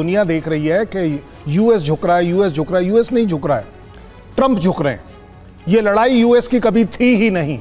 दुनिया देख रही है कि यूएस झुक रहा है, यूएस झुक रहा है। यूएस नहीं झुक रहा है, ट्रंप झुक रहे हैं। ये लड़ाई यूएस की कभी थी ही नहीं।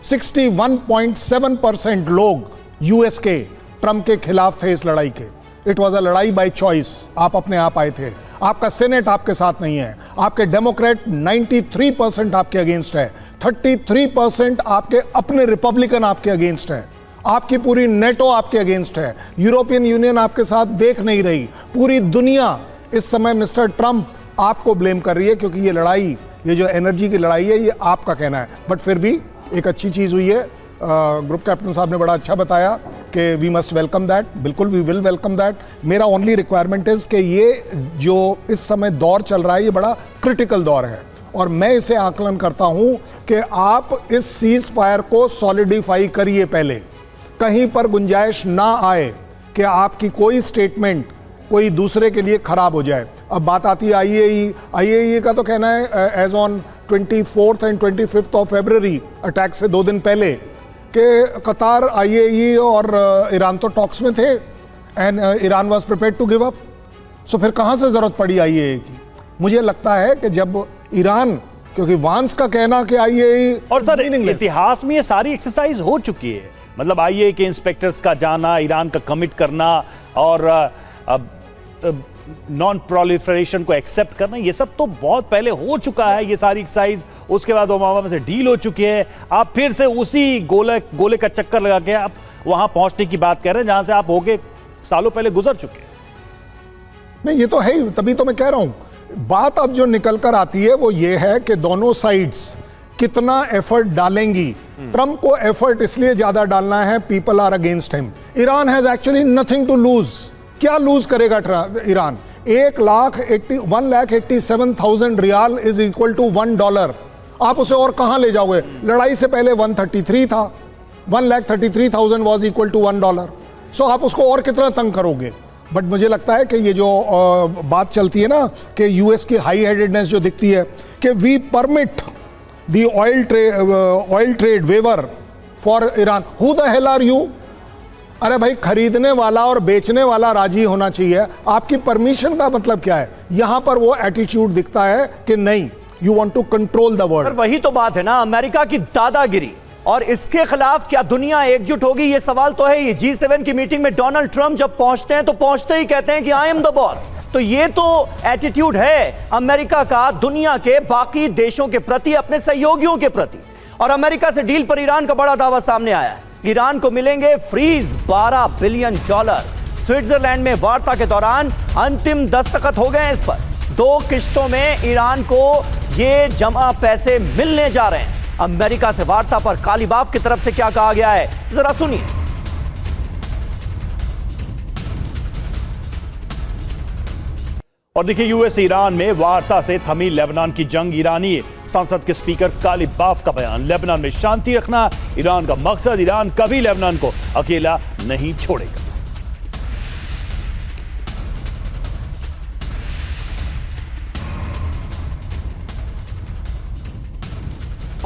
61.7% लोग यूएस के ट्रंप के खिलाफ थे इस लड़ाई के। इट वॉज अ लड़ाई बाय चॉइस। आप अपने आप आए थे। आपका सेनेट आपके साथ नहीं है। आपके डेमोक्रेट 93% आपके अगेंस्ट है। 33% आपके अपने रिपब्लिकन आपके अगेंस्ट है। आपकी पूरी नेटो आपके अगेंस्ट है। यूरोपियन यूनियन आपके साथ देख नहीं रही। पूरी दुनिया इस समय मिस्टर ट्रंप आपको ब्लेम कर रही है, क्योंकि ये लड़ाई, ये जो एनर्जी की लड़ाई है, ये आपका कहना है। बट फिर भी एक अच्छी चीज हुई है। ग्रुप कैप्टन साहब ने बड़ा अच्छा बताया कि वी मस्ट वेलकम दैट। बिल्कुल, वी विल वेलकम दैट। मेरा ओनली रिक्वायरमेंट इज कि ये जो इस समय दौर चल रहा है, ये बड़ा क्रिटिकल दौर है, और मैं इसे आकलन करता हूं कि आप इस सीज फायर को सॉलिडिफाई करिए पहले। कहीं पर गुंजाइश ना आए कि आपकी कोई स्टेटमेंट कोई दूसरे के लिए खराब हो जाए। अब बात आती है आईएई का तो कहना है एज ऑन 24 एंड 25 ऑफ फरवरी, अटैक से 2 दिन पहले, कि कतार, आईएई और ईरान तो टॉक्स में थे and Iran was prepared to give up. So फिर कहां से जरूरत पड़ी आईएई की? मुझे लगता है कि जब ईरान, क्योंकि वांस का कहना कि आईएई, और सर इतिहास में ये सारी एक्सरसाइज हो चुकी है। मतलब आईएई के इंस्पेक्टर्स का जाना, ईरान का कमिट करना और नॉन प्रोलिफरेशन को एक्सेप्ट करना, ये सब तो बहुत पहले हो चुका है, ये सारी एक्सरसाइज। उसके बाद ओबामा से डील हो चुकी है। आप फिर से उसी गोले का चक्कर लगा के आप वहां पहुंचने की बात कर रहे हैं जहां से आप होके सालों पहले गुजर चुके हैं। नहीं, ये तो है ही, तभी तो मैं कह रहा हूं। बात अब जो निकल कर आती है वो ये है कि दोनों साइड्स कितना एफर्ट डालेंगी। ट्रंप को एफर्ट इसलिए ज्यादा डालना है, people are against him. Iran has actually nothing to lose. क्या लूज करेगा Iran? 1,87,000 rial is equal to $1। आप उसे और कहां ले जाओगे? लड़ाई से पहले 133 था। 1,33,000 वॉज इक्वल टू $1। सो आप उसको और कितना तंग करोगे? बट मुझे लगता है कि ये जो बात चलती है ना कि यूएस की हाई हेडेडनेस जो दिखती है कि we permit the oil trade waiver for Iran. Who the hell are you? अरे भाई, खरीदने वाला और बेचने वाला राजी होना चाहिए। आपकी परमिशन का मतलब क्या है? यहां पर वो एटीट्यूड दिखता है कि नहीं, you want to control the world. वही तो बात है ना, अमेरिका की दादागिरी, और इसके खिलाफ क्या दुनिया एकजुट होगी? ये सवाल तो है ही। G7 की मीटिंग में डोनाल्ड ट्रंप जब पहुंचते हैं तो पहुंचते ही कहते हैं कि आई एम द बॉस। तो ये तो एटीट्यूड है अमेरिका का दुनिया के बाकी देशों के प्रति, अपने सहयोगियों के प्रति। और अमेरिका से डील पर ईरान का बड़ा दावा सामने आया है। ईरान को मिलेंगे फ्रीज $12 बिलियन। स्विट्जरलैंड में वार्ता के दौरान अंतिम दस्तखत हो गए इस पर। 2 किश्तों में ईरान को ये जमा पैसे मिलने जा रहे हैं। अमेरिका से वार्ता पर कालीबाफ की तरफ से क्या कहा गया है, जरा सुनिए। और देखिए, यूएस ईरान में वार्ता से थमी लेबनान की जंग। ईरानी संसद के स्पीकर कालीबाफ का बयान, लेबनान में शांति रखना ईरान का मकसद। ईरान कभी लेबनान को अकेला नहीं छोड़ेगा।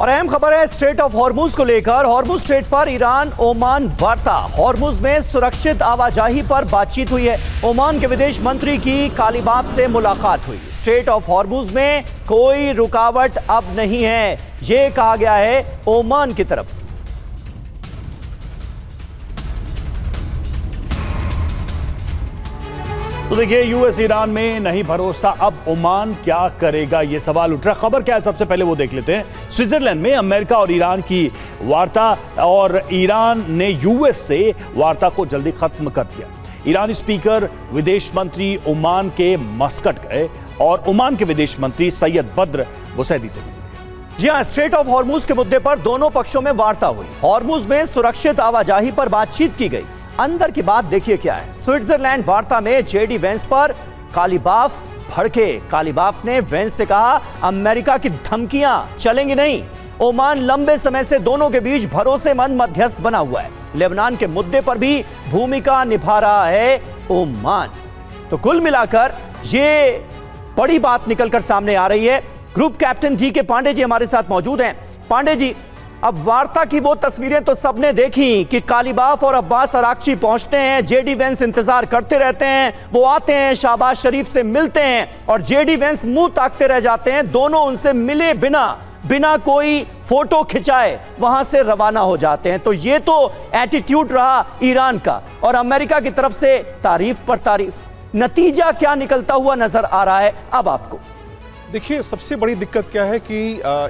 और अहम खबर है स्ट्रेट ऑफ हॉर्मुज को लेकर। हॉर्मुज स्ट्रेट पर ईरान ओमान वार्ता। हॉर्मुज में सुरक्षित आवाजाही पर बातचीत हुई है। ओमान के विदेश मंत्री की कालीबाफ से मुलाकात हुई। स्ट्रेट ऑफ हॉर्मुज में कोई रुकावट अब नहीं है, यह कहा गया है ओमान की तरफ से। तो देखिए, यूएस ईरान में नहीं भरोसा, अब ओमान क्या करेगा, यह सवाल उठ रहा। खबर क्या है, सबसे पहले वो देख लेते हैं। स्विट्जरलैंड में अमेरिका और ईरान की वार्ता, और ईरान ने यूएस से वार्ता को जल्दी खत्म कर दिया। ईरानी स्पीकर विदेश मंत्री ओमान के मस्कट गए और ओमान के विदेश मंत्री सैयद बद्र बुसैदी से। जी हां, स्ट्रेट ऑफ हॉर्मुज के मुद्दे पर दोनों पक्षों में वार्ता हुई। हॉर्मुज में सुरक्षित आवाजाही पर बातचीत की गई। अंदर की बात देखिए क्या है। स्विट्जरलैंड वार्ता में जेडी वेंस पर कालीबाफ भड़के। कालीबाफ ने वेंस से कहा, अमेरिका की धमकियां चलेंगी नहीं। ओमान लंबे समय से दोनों के बीच भरोसेमंद मध्यस्थ बना हुआ है। लेबनान के मुद्दे पर भी भूमिका निभा रहा है ओमान। तो कुल मिलाकर ये बड़ी बात निकलकर सामने आ रही है। ग्रुप कैप्टन जी के पांडे जी हमारे साथ मौजूद हैं। पांडे जी, अब वार्ता की वो तस्वीरें तो सबने देखी कि कालीबाफ और अब्बास अराक्ची पहुंचते हैं, जेडी वेंस इंतजार करते रहते हैं, वो आते हैं, शहबाज शरीफ से मिलते हैं और जेडी वेंस मुंह ताकते रह जाते हैं। दोनों उनसे मिले बिना कोई फोटो खिंचाए वहां से रवाना हो जाते हैं। तो ये तो एटीट्यूड रहा ईरान का और अमेरिका की तरफ से तारीफ पर तारीफ। नतीजा क्या निकलता हुआ नजर आ रहा है अब आपको? देखिए, सबसे बड़ी दिक्कत क्या है कि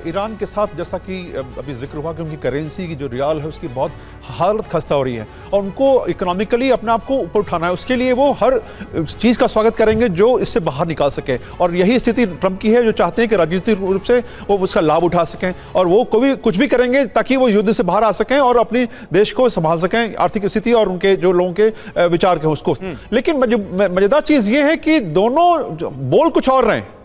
ईरान के साथ, जैसा कि अभी जिक्र हुआ कि उनकी करेंसी की जो रियाल है उसकी बहुत हालत खस्ता हो रही है और उनको इकोनॉमिकली अपने आप को ऊपर उठाना है। उसके लिए वो हर चीज़ का स्वागत करेंगे जो इससे बाहर निकाल सके और यही स्थिति ट्रंप की है, जो चाहते हैं कि राजनीतिक रूप से वो उसका लाभ उठा सकें और वो कोई कुछ भी करेंगे ताकि वो युद्ध से बाहर आ सकें और अपनी देश को संभाल सकें, आर्थिक स्थिति और उनके जो लोगों के विचार के उसको। लेकिन मजेदार चीज़ ये है कि दोनों बोल कुछ और रहे हैं,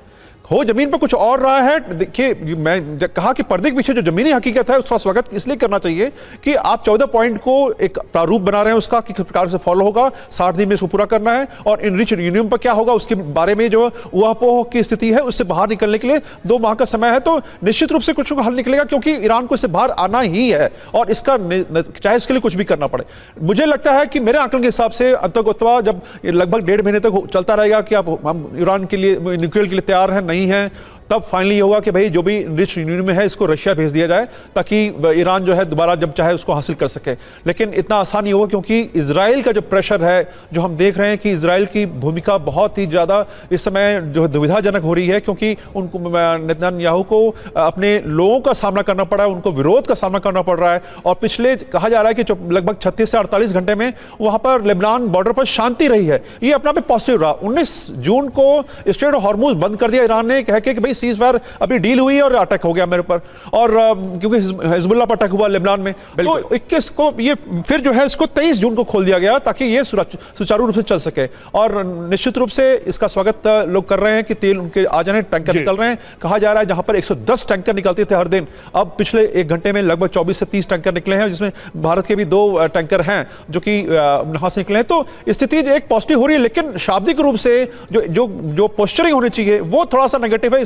हो जमीन पर कुछ और रहा है। देखिए, मैं कहा कि पर्दे के पीछे जो जमीनी हकीकत है उसका स्वागत इसलिए करना चाहिए कि आप 14 पॉइंट को एक प्रारूप बना रहे हैं उसका कि किस प्रकार से फॉलो होगा, 60 दिन में इसको पूरा करना है और इनरिच यूरेनियम पर क्या होगा उसके बारे में जो ऊहापोह की स्थिति है उससे बाहर निकलने के लिए 2 माह का समय है। तो निश्चित रूप से कुछ हल निकलेगा क्योंकि ईरान को इससे बाहर आना ही है और इसका चाहे इसके लिए कुछ भी करना पड़े। मुझे लगता है कि मेरे आंकलन के हिसाब से अंततः जब लगभग 1.5 महीने तक चलता रहेगा कि आप हम ईरान के लिए न्यूक्लियर के लिए तैयार हैं नहीं है, तब फाइनली होगा कि भाई जो भी रिच यूरेनियम में है इसको रशिया भेज दिया जाए ताकि ईरान जो है दोबारा जब चाहे उसको हासिल कर सके। लेकिन इतना आसान नहीं होगा क्योंकि इजराइल का जो प्रेशर है, जो हम देख रहे हैं कि इजराइल की भूमिका बहुत ही ज़्यादा इस समय जो दुविधाजनक हो रही है क्योंकि उनको नेतन्याहू को अपने लोगों का सामना करना पड़ा है, उनको विरोध का सामना करना पड़ रहा है और पिछले कहा जा रहा है कि लगभग 36 से 48 घंटे में वहाँ पर लेबनान बॉर्डर पर शांति रही है। ये अपना पे पॉजिटिव रहा। 19 जून को स्ट्रेट ऑफ हॉर्मुज बंद कर दिया ईरान ने, कह के कि भाई सीज फायर अभी डील हुई और अटैक हो गया मेरे ऊपर और क्योंकि हिजबुल्लाह पर अटैक हुआ लेबनान में। तो 21 को ये फिर जो है इसको 23 जून को खोल दिया गया ताकि ये सुचारू रूप से चल सके और निश्चित रूप से इसका स्वागत लोग कर रहे हैं कि तेल उनके आ जाने, टैंकर निकल रहे हैं। कहा जा रहा है जहां पर 110 टैंकर निकलते थे हर दिन, अब पिछले 1 घंटे में लगभग 24 से 30 टैंकर निकले हैं जिसमें भारत के भी 2 टैंकर हैं जो कि वहां से निकले हैं। तो स्थिति एक पॉजिटिव हो रही है लेकिन शाब्दिक रूप से जो पोस्चरिंग होनी चाहिए वो थोड़ा सा नेगेटिव है।